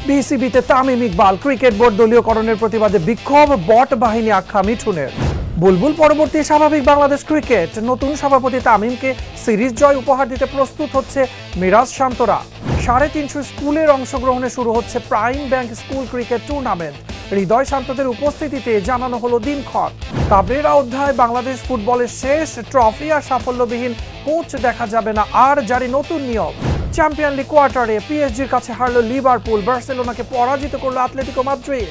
বিসিবিতে Tamim Iqbal, cricket board দলীয়করণের প্রতিবাদে বিক্ষোভ, বট বাহিনী আখ্যা মিঠুনের। বুলবুল পরবর্তী স্বাভাবিক বাংলাদেশ ক্রিকেট, নতুন সভাপতি তামিমকে সিরিজ জয় উপহার দিতে প্রস্তুত হচ্ছে মিরাজ শান্তরা। 350 স্কুলের অংশগ্রহণে শুরু হচ্ছে Prime Bank school cricket tournament. Hridoy শান্তদের উপস্থিতিতে জানানো হলো দিনক্ষণ। কাবরেরা অধ্যায়, বাংলাদেশ ফুটবলের শেষ ট্রফি আর সাফল্যবিহীন কোচ দেখা যাবে না, আর জারি নতুন নিয়ম। চ্যাম্পিয়ন লিগ কোয়ার্টারে পিএসজির কাছে হারলো লিভারপুল, বার্সেলোনাকে পরাজিত করলো আতলেতিকো মাদ্রিদ।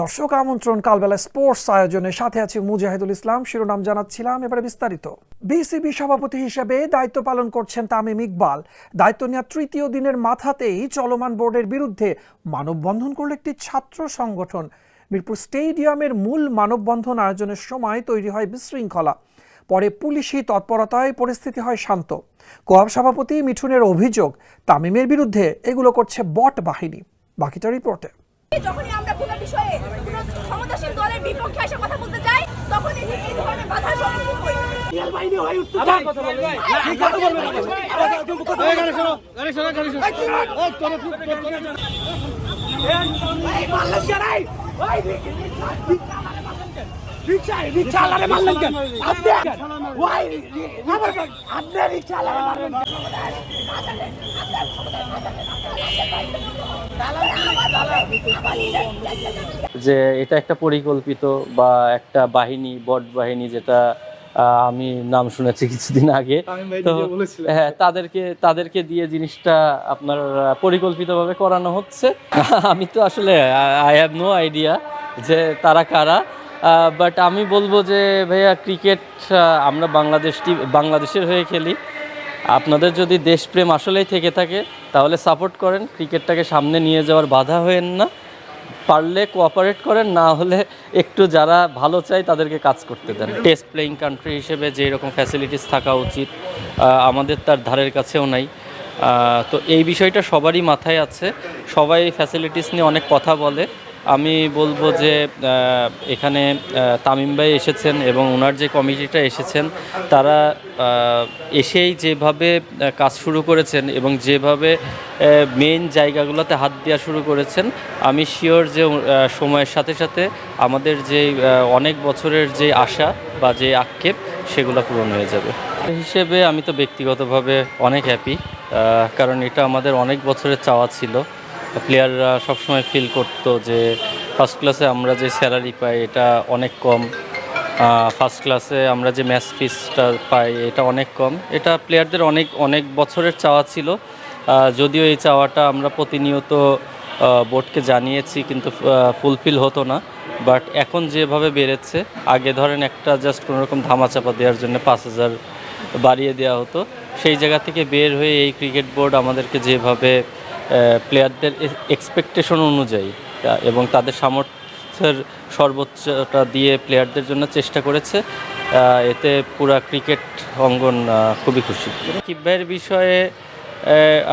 দর্শক আমন্ত্রণ কালবেলা স্পোর্টস আয়োজনের সাথে আছি মুজাহিদুল ইসলাম। শিরোনাম জানাচ্ছিলাম, এবারে বিস্তারিত। বিসিবি সভাপতি হিসেবে দায়িত্ব পালন করছেন তামিম ইকবাল। দায়িত্ব নেওয়ার তৃতীয় দিনের মাথাতেই চলমান বোর্ডের বিরুদ্ধে মানববন্ধন করল একটি ছাত্র সংগঠন। মিরপুর স্টেডিয়ামের মূল মানববন্ধন আয়োজনের সময় তৈরি হয় বিশৃঙ্খলা। পরে পুলিশি তৎপরতায় পরিস্থিতি হয় শান্ত। কোয়াব সভাপতি মিঠুনের অভিযোগ, তামিমের বিরুদ্ধে এগুলো করছে বট বাহিনী। বাকিটা রিপোর্টে। যখনই আমরা কোনো বিষয়ে কোনো ক্ষমতাসীন দলের বিপক্ষে এসে কথা বলতে যাই, তখনই এই ধরনের বাধার সম্মুখীন হই। রিয়াল বাহিনী হয়ে উঠতে চাই। কথা বলবে ঠিক কথা বলবে। এই গাড়ি শোনো, গাড়ি শোনো। এই তোরে এই মারলেন কেন? ওই রিক্সা আলারে মারলেন কেন? আপনি ওই আপনি রিক্সা আলারে মারলেন। যে এটা একটা পরিকল্পিত বা একটা বাহিনী, বট বাহিনী, যেটা আমি নাম শুনেছি কিছুদিন আগে। তো হ্যাঁ, তাদেরকে দিয়ে জিনিসটা আপনার পরিকল্পিতভাবে করানো হচ্ছে। আমি তো আসলে আই হ্যাভ নো আইডিয়া যে তারা কারা, বাট আমি বলবো যে ভাইয়া, ক্রিকেট আমরা বাংলাদেশের হয়ে খেলি। আপনাদের যদি দেশপ্রেম আসলেই থেকে থাকে তাহলে সাপোর্ট করেন, ক্রিকেটটাকে সামনে নিয়ে যাওয়ার বাধা হয়েন না। পারলে কোঅপারেট করেন, না হলে একটু যারা ভালো চায় তাদেরকে কাজ করতে দেন। টেস্ট প্লেয়িং কান্ট্রি হিসেবে যে রকম ফ্যাসিলিটিস থাকা উচিত, আমাদের তার ধারের কাছেও নাই। তো এই বিষয়টা সবারই মাথায় আছে, সবাই ফ্যাসিলিটিস নিয়ে অনেক কথা বলে। আমি বলবো যে এখানে তামিম ভাই এসেছেন এবং ওনার যে কমিটিটা এসেছেন, তারা এসেই যেভাবে কাজ শুরু করেছেন এবং যেভাবে মেইন জায়গাগুলোতে হাত দেওয়া শুরু করেছেন, আমি শিওর যে সময়ের সাথে সাথে আমাদের যে অনেক বছরের যে আশা বা যে আক্ষেপ, সেগুলো পূরণ হয়ে যাবে। হিসেবে আমি তো ব্যক্তিগতভাবে অনেক হ্যাপি, কারণ এটা আমাদের অনেক বছরের চাওয়া ছিল। প্লেয়াররা সবসময় ফিল করতো যে ফার্স্ট ক্লাসে আমরা যে স্যালারি পাই এটা অনেক কম, ফার্স্ট ক্লাসে আমরা যে ম্যাচ ফিসটা পাই এটা অনেক কম। এটা প্লেয়ারদের অনেক বছরের চাওয়া ছিল। যদিও এই চাওয়াটা আমরা প্রতিনিয়ত বোর্ডকে জানিয়েছি, কিন্তু ফুলফিল হতো না। বাট এখন যেভাবে বেড়েছে, আগে ধরেন একটা জাস্ট কোনোরকম ধামাচাপা দেওয়ার জন্য 5,000 বাড়িয়ে দেওয়া হতো, সেই জায়গা থেকে বের হয়ে এই ক্রিকেট বোর্ড আমাদেরকে যেভাবে প্লেয়ারদের এক্সপেকটেশন অনুযায়ী এবং তাদের সামর্থ্যের সর্বোচ্চটা দিয়ে প্লেয়ারদের জন্য চেষ্টা করেছে, এতে পুরা ক্রিকেট অঙ্গন খুবই খুশি। সাকিব ভাইয়ের বিষয়ে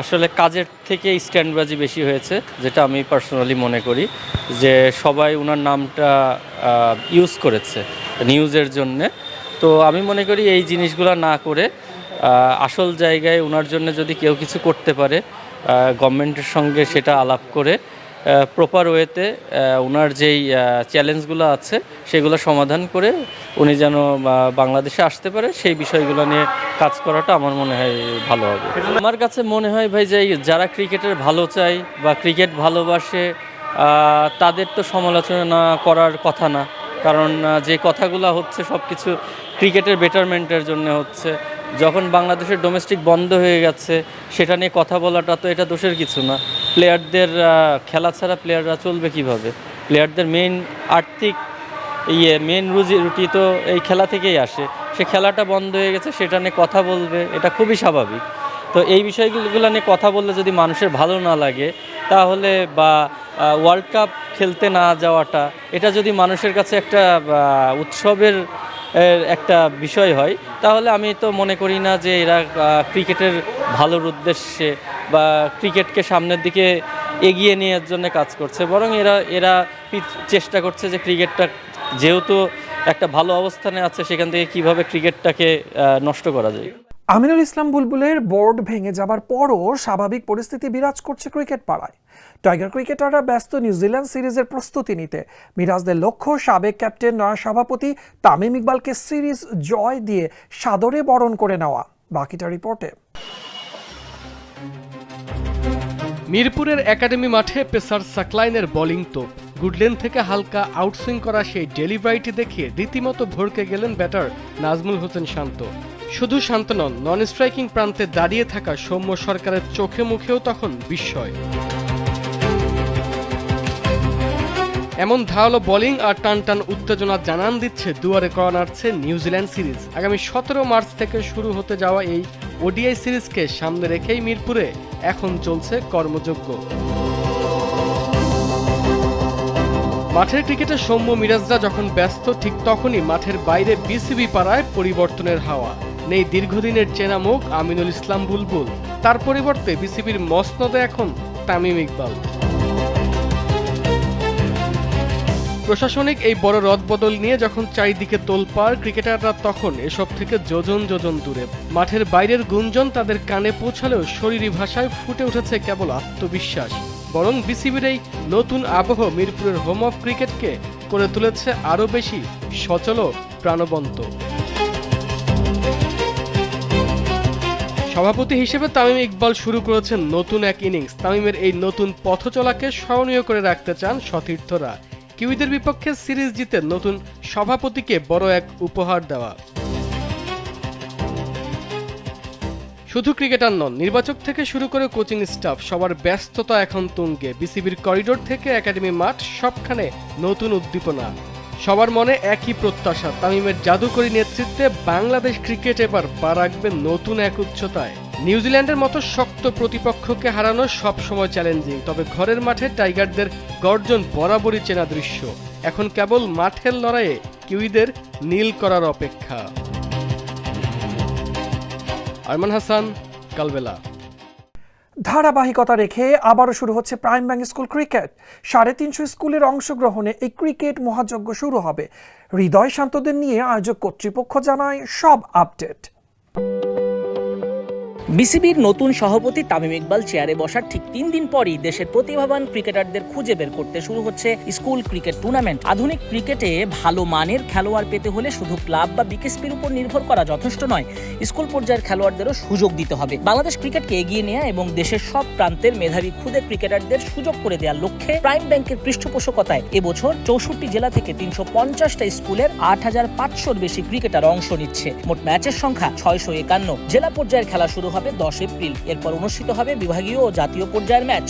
আসলে কাজের থেকে স্ট্যান্ডবাজি বেশি হয়েছে, যেটা আমি পার্সোনালি মনে করি। যে সবাই ওনার নামটা ইউজ করেছে নিউজের জন্যে। তো আমি মনে করি এই জিনিসগুলো না করে আসল জায়গায় ওনার জন্য যদি কেউ কিছু করতে পারে, গভর্নমেন্টের সঙ্গে সেটা আলাপ করে প্রপার ওয়েতে ওনার যেই চ্যালেঞ্জগুলো আছে সেগুলো সমাধান করে উনি যেন বাংলাদেশে আসতে পারে, সেই বিষয়গুলো নিয়ে কাজ করাটা আমার মনে হয় ভালো হবে। আমার কাছে মনে হয় ভাই, যে যারা ক্রিকেটের ভালো চায় বা ক্রিকেট ভালোবাসে, তাদের তো সমালোচনা করার কথা না। কারণ যে কথাগুলো হচ্ছে সব কিছু ক্রিকেটের বেটারমেন্টের জন্য হচ্ছে। যখন বাংলাদেশের ডোমেস্টিক বন্ধ হয়ে গেছে, সেটা নিয়ে কথা বলাটা তো এটা দোষের কিছু না। প্লেয়ারদের খেলা ছাড়া প্লেয়াররা চলবে কিভাবে? প্লেয়ারদের মেইন আর্থিক মেইন রুটি তো এই খেলা থেকেই আসে। সে খেলাটা বন্ধ হয়ে গেছে, সেটা নিয়ে কথা বলবে, এটা খুবই স্বাভাবিক। তো এই বিষয়গুলো নিয়ে কথা বললে যদি মানুষের ভালো না লাগে, তাহলে বা ওয়ার্ল্ড কাপ খেলতে না যাওয়াটা, এটা যদি মানুষের কাছে একটা উৎসবের একটা বিষয় হয়, তাহলে আমি তো মনে করি না যে এরা ক্রিকেটের ভালোর উদ্দেশ্যে বা ক্রিকেটকে সামনের দিকে এগিয়ে নেওয়ার জন্য কাজ করছে। বরং এরা চেষ্টা করছে যে ক্রিকেটটা যেহেতু একটা ভালো অবস্থানে আছে, সেখান থেকে কিভাবে ক্রিকেটটাকে নষ্ট করা যায়। আমিনুল ইসলাম বুলবুলের বোর্ড ভেঙে যাবার পরও স্বাভাবিক পরিস্থিতি বিরাজ করছে ক্রিকেট পাড়ায়। টাইগার ক্রিকেটাররা ব্যস্ত নিউজিল্যান্ড সিরিজের প্রস্তুতি নিতে। মিরাজদের লক্ষ্য সাবেক ক্যাপ্টেন নয়া সভাপতি তামিম ইকবালকে সিরিজ জয় দিয়ে সাদরে বরণ করে নেওয়া। বাকিটা রিপোর্টে। মিরপুরের একাডেমি মাঠে পেসার সাকলাইনের বোলিং তোপ। গুডল্যান্ড থেকে হালকা আউটসুইং করা সেই ডেলিভারিটি দেখে রীতিমতো ভড়কে গেলেন ব্যাটার নাজমুল হোসেন শান্ত। শুধু শান্ত নন, নন স্ট্রাইকিং প্রান্তে দাঁড়িয়ে থাকা সৌম্য সরকারের চোখে মুখেও তখন বিস্ময়। এমন ধারালো বোলিং আর টানটান উত্তেজনা জানান দিচ্ছে দুয়ারে করা নাড়ছে নিউজিল্যান্ড সিরিজ। আগামী 17 মার্চ থেকে শুরু হতে যাওয়া এই ওডিআই সিরিজকে সামনে রেখেই মিরপুরে এখন চলছে কর্মযজ্ঞ। মাঠের ক্রিকেটে সৌম্য মিরাজরা যখন ব্যস্ত, ঠিক তখনই মাঠের বাইরে বিসিবি পাড়ায় পরিবর্তনের হাওয়া। নেই দীর্ঘদিনের চেনা মুখ আমিনুল ইসলাম বুলবুল, তার পরিবর্তে বিসিবির মসনদে এখন তামিম ইকবাল। প্রশাসনিক এই বড় রদবদল নিয়ে যখন চারিদিকে তোলপাড়, ক্রিকেটাররা তখন এসব থেকে যোজন যোজন দূরে। মাঠের বাইরের গুঞ্জন তাদের কানে পৌঁছালেও শরীরী ভাষায় ফুটে উঠেছে কেবল আত্মবিশ্বাস। বরং বিসিবির এই নতুন আবহ মিরপুরের হোম অফ ক্রিকেটকে করে তুলেছে আরও বেশি সচল ও প্রাণবন্ত। সভাপতি হিসেবে তামিম ইকবাল শুরু করেছেন নতুন এক ইনিংস। তামিমের এই নতুন পথচলাকে স্মরণীয় করে রাখতে চান সতীর্থরা। কিউইদের বিপক্ষে সিরিজ জিতে নতুন সভাপতিকে বড় এক উপহার দেওয়া। শুধু ক্রিকেটার নন, নির্বাচক থেকে শুরু করে কোচিং স্টাফ সবার ব্যস্ততা এখন তুঙ্গে। বিসিবির করিডোর থেকে একাডেমি মাঠ, সবখানে নতুন উদ্দীপনা। সবার মনে একই প্রত্যাশা, তামিমের জাদুকরী নেতৃত্বে বাংলাদেশ ক্রিকেট এবার পা রাখবে নতুন এক উচ্চতায়। নিউজিল্যান্ডের মতো শক্ত প্রতিপক্ষকে হারানো সবসময় চ্যালেঞ্জিং, তবে ঘরের মাঠে টাইগারদের গর্জন বরাবরই চেনা দৃশ্য। এখন কেবল মাঠের লড়াইয়ে কিউইদের নীল করার অপেক্ষা। আরমান হাসান, কালবেলা। ধারাবাহিকতা রেখে আবারও শুরু হচ্ছে প্রাইম ব্যাংক স্কুল ক্রিকেট। 350 স্কুলের অংশগ্রহণে এই ক্রিকেট মহাযজ্ঞ শুরু হবে। হৃদয় শান্তদের নিয়ে আয়োজক কর্তৃপক্ষ জানায় সব আপডেট। বিসিবির নতুন সভাপতি তামিম ইকবাল চেয়ারে বসার ঠিক 3 দিন পরই দেশের প্রতিভাবান ক্রিকেটারদের খুঁজে বের করতে শুরু হচ্ছে স্কুল ক্রিকেট টুর্নামেন্ট। আধুনিক ক্রিকেটে ভালো মানের খেলোয়াড় পেতে হলে শুধু ক্লাব বা বিকেএসপির উপর নির্ভর করা যথেষ্ট নয়, স্কুল পর্যায়ের খেলোয়াড়দেরও সুযোগ দিতে হবে। বাংলাদেশ ক্রিকেটকে এগিয়ে নেওয়া এবং দেশের সব প্রান্তের মেধাবী খুদে ক্রিকেটারদের সুযোগ করে দেওয়ার লক্ষ্যে প্রাইম ব্যাংকের পৃষ্ঠপোষকতায় এবছর 64 জেলা থেকে 350টা স্কুলের 8500-র বেশি ক্রিকেটার অংশ নিচ্ছে। মোট ম্যাচের সংখ্যা 651। জেলা পর্যায়ের খেলা শুরু হবে 10 এপ্রিল। এরপর অনুষ্ঠিত হবে বিভাগীয় ও জাতীয় পর্যায়ের ম্যাচ।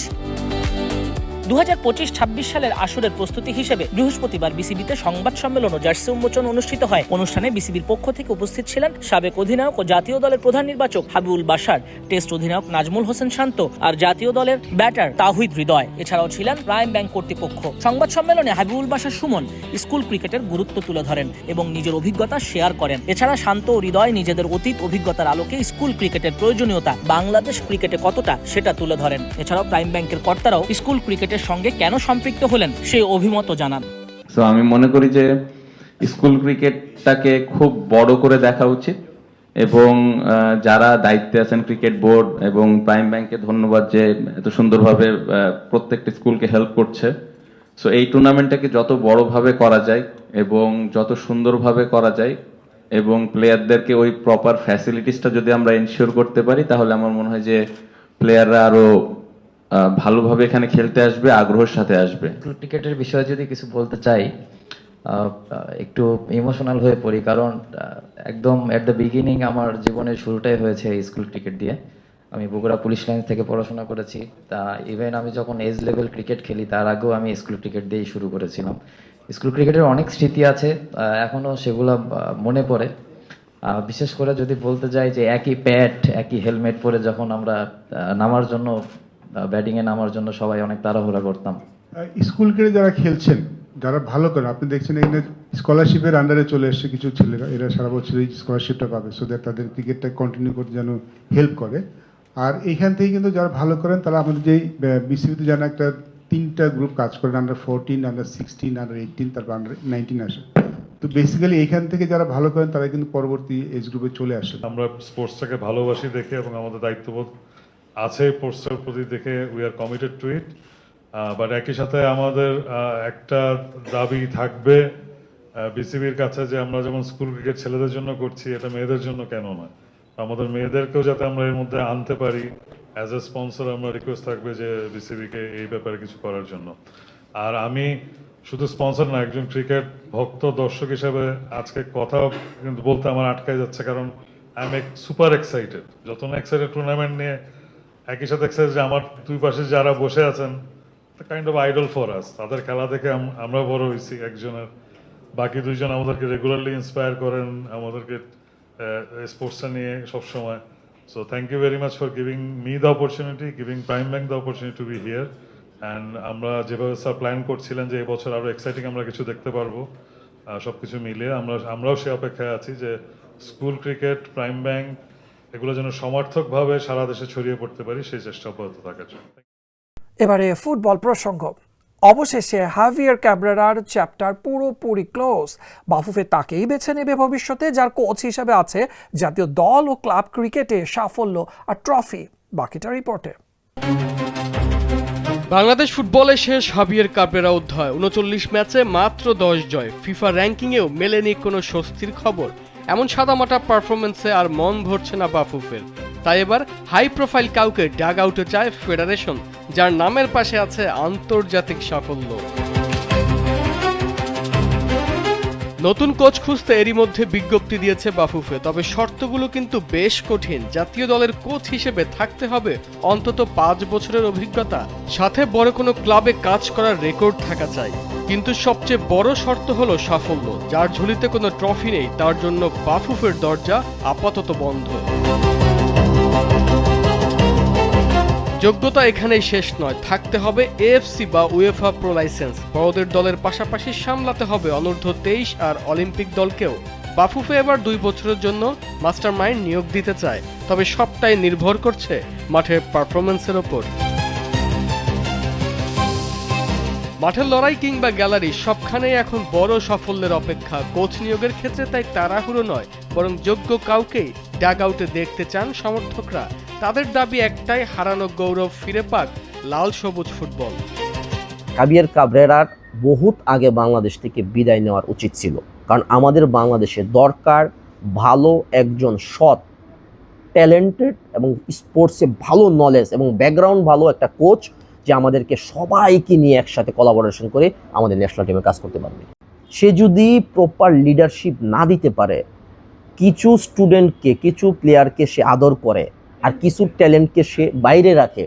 2025-26 সালের আসরের প্রস্তুতি হিসেবে বৃহস্পতিবার বিসিবিতে সংবাদ সম্মেলন ও জার্সি উন্মোচন অনুষ্ঠিত হয়। অনুষ্ঠানে বিসিবির পক্ষ থেকে উপস্থিত ছিলেন সাবেক অধিনায়ক ও জাতীয় দলের প্রধান নির্বাচক হাবিবুল বাশার, টেস্ট অধিনায়ক নাজমুল হোসেন শান্ত আর জাতীয় দলের ব্যাটার তাওহিদ হৃদয়। এছাড়াও ছিলেন প্রাইম ব্যাংক কর্তৃপক্ষ। সংবাদ সম্মেলনে হাবিবুল বাশার সুমন স্কুল ক্রিকেটের গুরুত্ব তুলে ধরেন এবং নিজের অভিজ্ঞতা শেয়ার করেন। এছাড়া শান্ত ও হৃদয় নিজেদের অতীত অভিজ্ঞতার আলোকে স্কুল ক্রিকেটের প্রয়োজনীয়তা, বাংলাদেশ ক্রিকেটে কতটা সেটা তুলে ধরেন। এছাড়াও প্রাইম ব্যাংকের কর্তারাও স্কুল ক্রিকেটের সঙ্গে কেন সম্পৃক্ত হলেন সেই অভিমত জানান। সো আমি মনে করি যে স্কুল ক্রিকেটটাকে খুব বড় করে দেখা উচিত এবং যারা দায়িত্বে আছেন ক্রিকেট বোর্ড এবং প্রাইম ব্যাংকে ধন্যবাদ যে এত সুন্দরভাবে প্রত্যেকটা স্কুলকে হেল্প করছে। সো এই টুর্নামেন্টটাকে যত বড়ভাবে করা যায় এবং যত সুন্দরভাবে করা যায় এবং প্লেয়ারদেরকে ওই প্রপার ফ্যাসিলিটিসটা যদি আমরা এনশিওর করতে পারি, তাহলে আমার মনে হয় যে প্লেয়াররা আরো ভালোভাবে এখানে খেলতে আসবে, আগ্রহের সাথে আসবে। ক্রিকেটের বিষয়ে যদি কিছু বলতে চাই, একটু ইমোশনাল হয়ে পড়ি, কারণ একদম এট দ্য বিগিনিং আমার জীবনের শুরুটাই হয়েছে স্কুল ক্রিকেট দিয়ে। আমি বগুড়া পুলিশ লাইন থেকে পড়াশোনা করেছি। তা ইভেন আমি যখন এজ লেভেল ক্রিকেট খেলি তার আগেও আমি স্কুল ক্রিকেট দিয়েই শুরু করেছিলাম। স্কুল ক্রিকেটের অনেক স্মৃতি আছে, এখনও সেগুলো মনে পড়ে। বিশেষ করে যদি বলতে যাই যে একই প্যাড একই হেলমেট পরে যখন আমরা নামার জন্য ব্যাটিংয়ে নামার জন্য সবাই অনেক তাড়াহুড়া করতাম। স্কুল ক্রিকেটে যারা খেলছেন, যারা ভালো করে, আপনি দেখছেন এখানে স্কলারশিপের আন্ডারে চলে এসছে কিছু ছেলেরা, এরা সারা বছর এই স্কলারশিপটা পাবে, সো দ্যাট তাদের ক্রিকেটটা কন্টিনিউ করতে যেন হেল্প করে। আর এইখান থেকে কিন্তু যারা ভালো করেন তারা আমাদের যেই বিসিবিতে যেন একটা 3টা গ্রুপ কাজ করেন, আন্ডার 14, আন্ডার 16, আন্ডার 18, তারপর আন্ডার 19 আসে। তো বেসিক্যালি এইখান থেকে যারা ভালো করেন তারা কিন্তু পরবর্তী এজ গ্রুপে চলে আসে। আমরা স্পোর্টসটাকে ভালোবাসি দেখে এবং আমাদের দায়িত্ববোধ আছে স্পোর্টসের প্রতি দেখে we are committed two it. But একই সাথে আমাদের একটা দাবি থাকবে বিসিবির কাছে যে আমরা যেমন স্কুল ক্রিকেট ছেলেদের জন্য করছি, এটা মেয়েদের জন্য কেন নয়। আমাদের মেয়েদেরকেও যাতে আমরা এর মধ্যে আনতে পারি, অ্যাজ এ স্পন্সর আমরা রিকোয়েস্ট থাকবে যে বিসিবিকে এই ব্যাপারে কিছু করার জন্য। আর আমি শুধু স্পন্সর না, একজন ক্রিকেট ভক্ত দর্শক হিসেবে আজকে কথা কিন্তু বলতে আমার আটকায় যাচ্ছে, কারণ আই এম সুপার এক্সাইটেড। যত না এক্সাইটেড টুর্নামেন্ট নিয়ে, একই সাথে এক্সাইটেড যে আমার দুই পাশে যারা বসে আছেন kind of idol for us, তাদের খেলা দেখে আমরা বড় হয়েছি একজনের, বাকি দুইজন আমাদেরকে রেগুলারলি ইন্সপায়ার করেন আমাদেরকে স্পোর্টসটা নিয়ে সবসময়। So thank you very much for giving me the opportunity, giving Prime Bank the opportunity to be here. And আমরা যেভাবে স্যার প্ল্যান করছিলেন যে এবছর আরও এক্সাইটিং আমরা কিছু দেখতে পারবো, সব কিছু মিলিয়ে আমরাও সে অপেক্ষায় আছি যে স্কুল ক্রিকেট, প্রাইম ব্যাংক এগুলো যেন সমার্থকভাবে সারা দেশে ছড়িয়ে পড়তে পারি, সেই চেষ্টা অব্যাহত থাকার জন্য। এবারে ফুটবল প্রসঙ্গ। অবশেষে হাভিয়ার ক্যাব্রেরার চ্যাপ্টার পুরোপুরি ক্লোজ। বাফুফে তাকেই বেছে নেবে ভবিষ্যতে, যার কোচ হিসেবে আছে জাতীয় দল ও ক্লাব ক্রিকেটে সাফল্য আর ট্রফি। বাকিটা রিপোর্টে। বাংলাদেশ ফুটবলে শেষ হাভিয়ার ক্যাব্রেরা অধ্যায়। 39 ম্যাচে মাত্র 10 জয়, ফিফা র্যাঙ্কিংয়েও মেলেনি কোনো স্বস্তির খবর। এমন সাদামাটা পারফরমেন্সে আর মন ভরছে না বাফুফের। তাই এবার হাই প্রোফাইল কাউকে ডাগ আউটে চায় ফেডারেশন, যার নামের পাশে আছে আন্তর্জাতিক সাফল্য। নতুন কোচ খুঁজতে এরই মধ্যে বিজ্ঞপ্তি দিয়েছে বাফুফে, তবে শর্তগুলো কিন্তু বেশ কঠিন। জাতীয় দলের কোচ হিসেবে থাকতে হবে অন্তত 5 বছরের অভিজ্ঞতা, সাথে বড় কোনো ক্লাবে কাজ করার রেকর্ড থাকা চাই। কিন্তু সবচেয়ে বড় শর্ত হলো সাফল্য। যার ঝুলিতে কোনো ট্রফি নেই, তার জন্য বাফুফের দরজা আপাতত বন্ধ। যোগ্যতা এখানেই শেষ নয়, থাকতে হবে এএফসি বা উয়েফা প্রো লাইসেন্স। বড়দের দলের পাশাপাশি সামলাতে হবে অনূর্ধ্ব 23 আর অলিম্পিক দলকেও। বাফুফে এবার 2 বছরের জন্য মাস্টার মাইন্ড নিয়োগ দিতে চায়, তবে সবটাই নির্ভর করছে মাঠের পারফরমেন্সের ওপর। মাঠের লড়াই কিংবা গ্যালারি সবখানেই এখন বড় সাফল্যের অপেক্ষা। কোচ নিয়োগের ক্ষেত্রে তাই তাড়াহুড়ো নয়, বরং যোগ্য কাউকেই ডাগ আউটে দেখতে চান সমর্থকরা। তাদের দাবি একটাই, হারানো গৌরব ফিরে পাক লাল সবুজ ফুটবল। হাভিয়ার ক্যাব্রেরার বহুত আগে বাংলাদেশ থেকে বিদায় নেওয়ার উচিত ছিল, কারণ আমাদের বাংলাদেশে দরকার ভালো একজন সৎ, ট্যালেন্টেড এবং স্পোর্টসে ভালো নলেজ এবং ব্যাকগ্রাউন্ড ভালো একটা কোচ, যে আমাদেরকে সবাইকে নিয়ে একসাথে কোলাবোরেশন করে আমাদের ন্যাশনাল টিমে কাজ করতে পারবে। সে যদি প্রপার লিডারশিপ না দিতে পারে, কিছু স্টুডেন্টকে, কিছু প্লেয়ারকে সে আদর করে আর কিছু ট্যালেন্টকে সে বাইরে রাখে,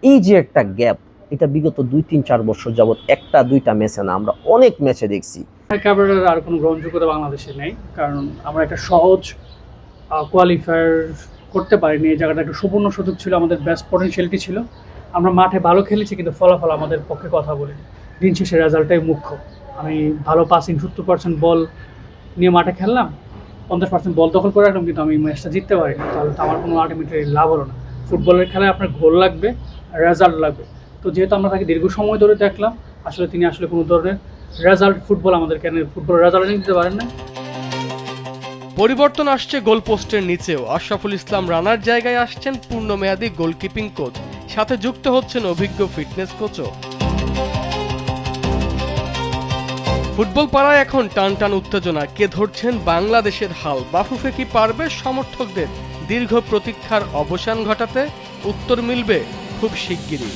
এই যে একটা গ্যাপ, এটা বিগত 2-3-4 বছর যাবৎ 1-2টা ম্যাচে না, আমরা অনেক ম্যাচে দেখছি। ক্যাব্রেরার আর কোনো গ্রহণযোগ্যতা বাংলাদেশে নেই, কারণ আমরা একটা সহজ কোয়ালিফায়ার করতে পারিনি। এই জায়গাটা একটু সুবর্ণ সুযোগ ছিল, আমাদের বেস্ট পটেনশিয়ালিটি ছিল। আমরা মাঠে ভালো খেলেছি, কিন্তু ফলাফল আমাদের পক্ষে কথা বলি। দিন শেষে রেজাল্টটাই মুখ্য। আমি ভালো পাসিং 70% বল নিয়ে মাঠে খেললাম, 50% বল দখল করে রাখলাম, কিন্তু আমি ম্যাচটা জিততে পারিনি। তাহলে তো আমার কোনো আলটিমেটলি লাভ হলো না। ফুটবলের খেলায় আপনার গোল লাগবে, রেজাল্ট লাগবে। তো যেহেতু আমরা তাকে দীর্ঘ সময় ধরে দেখলাম, আসলে তিনি আসলে কোনো ধরনের রেজাল্ট, ফুটবল আমাদের কেন ফুটবল রেজাল্ট দিতে পারেন না। পরিবর্তন আসছে গোলপোস্টের নিচেও। আশরাফুল ইসলাম রানার জায়গায় আসছেন পূর্ণমেয়াদী গোলকিপিং কোচ, সাথে যুক্ত হচ্ছেন অভিজ্ঞ ফিটনেস কোচও। ফুটবল পাড়ায় এখন টান টান উত্তেজনা, কে ধরছেন বাংলাদেশের হাল? বাফুফে কি পারবে সমর্থকদের দীর্ঘ প্রতীক্ষার অবসান ঘটাতে? উত্তর মিলবে খুব শিগগিরই।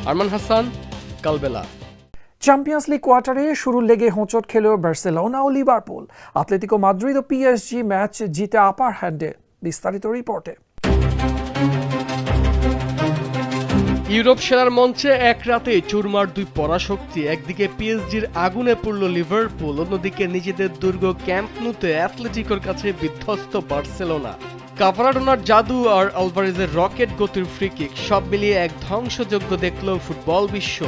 আরমান হাসান, কালবেলা। চ্যাম্পিয়ন্স লিগ কোয়ার্টারে শুরুর লেগে হোঁচট খেল বার্সেলোনা ও লিভারপুল। আতলেতিকো মাদ্রিদ ও পিএসজি ম্যাচ জিতে আপার হ্যান্ডে। বিস্তারিত রিপোর্টে। ইউরোপ সেরার মঞ্চে এক রাতে চুরমার 2 পরাশক্তি। একদিকে পিএসজির আগুনে পড়ল লিভারপুল, অন্যদিকে নিজেদের দুর্গ ক্যাম্প নুতে অ্যাথলেটিকোর কাছে বিধ্বস্ত বার্সেলোনা। কাভারাডোনার জাদু আর আলভারেজের রকেট গতির ফ্রি কিক, সব মিলিয়ে এক ধ্বংসযজ্ঞ দেখল ফুটবল বিশ্ব।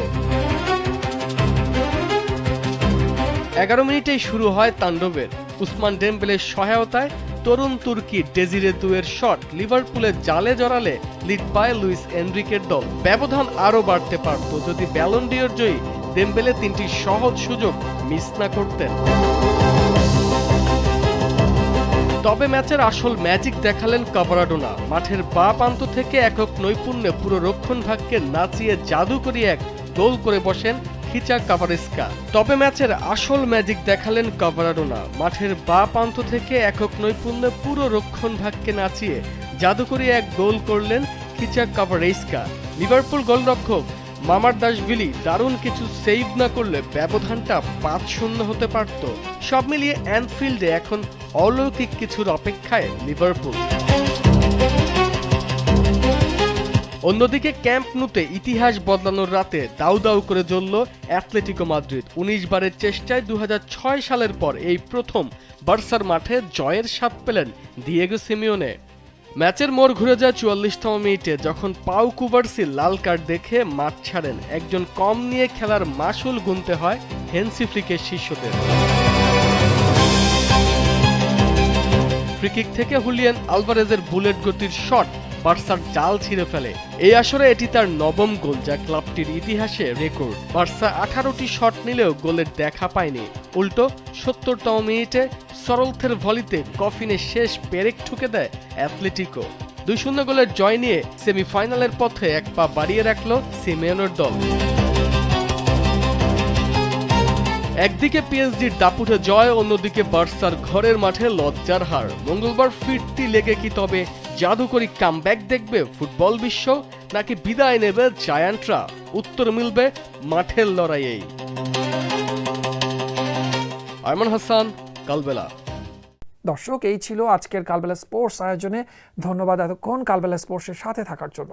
11 মিনিটেই শুরু হয় তাণ্ডবের। উসমান ডেম্বেলের সহায়তায় তরুণ তুর্কি ডেজিরে দুয়ের শট লিভারপুলের জালে জড়ালে লিড পায় লুইস এনরিকের দল। ব্যবধান আরও বাড়তে পারত যদি ব্যালন ডিওর জয়ী ডেম্বেলে 3টি সহজ সুযোগ মিস না করতেন। তবে ম্যাচের আসল ম্যাজিক দেখালেন কাভারাডোনা। মাঠের বাঁ প্রান্ত থেকে একক নৈপুণ্যে পুরো রক্ষণভাগকে নাচিয়ে জাদুকরি এক গোল করে বসেন খিচা কাভারেস্কা। তবে ম্যাচের আসল ম্যাজিক দেখালেন কাভারাডোনা। মাঠের বাঁ প্রান্ত থেকে একক নৈপুণ্যে পুরো রক্ষণভাগকে নাচিয়ে জাদুকরি এক গোল করলেন খিচা কাভারেস্কা। লিভারপুল গোলরক্ষক মামারদাশভিলি দারুণ কিছু সেভ না করলে ব্যবধানটা 5-0 হতে পারত। সব মিলিয়ে অ্যানফিল্ডে এখন অলৌকিক কিছুর অপেক্ষায় লিভারপুল। অন্যদিকে ক্যাম্প নুতে ইতিহাস বদলানোর রাতে দাউ দাউ করে জ্বলল অ্যাটলেটিকো মাদ্রিদ। 19 বারের চেষ্টায় 2006 সালের পর এই প্রথম বার্সার মাঠে জয়ের স্বাদ পেলেন দিয়েগো সিমিওনে। ম্যাচের মোড় ঘুরে যায় 44তম মিনিটে, যখন পাউ কুবার্সি লাল কার্ড দেখে মাঠ ছাড়েন। একজন কম নিয়ে খেলার মাসুল গুনতে হয় হেন্সি ফ্লিকের শিষ্যদের। ফ্রিকিক থেকে হুলিয়ান আলভারেজের বুলেট গতির শট বার্সার জাল ছিঁড়ে ফেলে। এই আসরে এটি তার 9ম গোল, যা ক্লাবটির ইতিহাসে রেকর্ড। বার্সা 18টি শট নিলেও গোলের দেখা পায়নি। উল্টো 70তম মিনিটে সরলথের ভলিতে কফিনে শেষ পেরেক ঠুকে দেয় অ্যাটলেটিকো। 2-0 গোলের জয় নিয়ে সেমিফাইনালের পথে এক পা বাড়িয়ে রাখল সিমেওনের দল। একদিকে পিএসজির দাপুটে জয়, অন্যদিকে বার্সার ঘরের মাঠে লজ্জার হার। মঙ্গলবার ফিরতি লেগে কি তবে জাদুকরি কামব্যাক দেখবে ফুটবল বিশ্ব, নাকি বিদায় নেবে জায়ান্টরা? উত্তর মিলবে মাঠের লড়াইয়েই। আয়মান হাসান, কালবেলা। দর্শক, এই ছিল আজকের কালবেলা স্পোর্টস আয়োজনে। ধন্যবাদ এতক্ষণ কালবেলা স্পোর্টসের সাথে থাকার জন্য।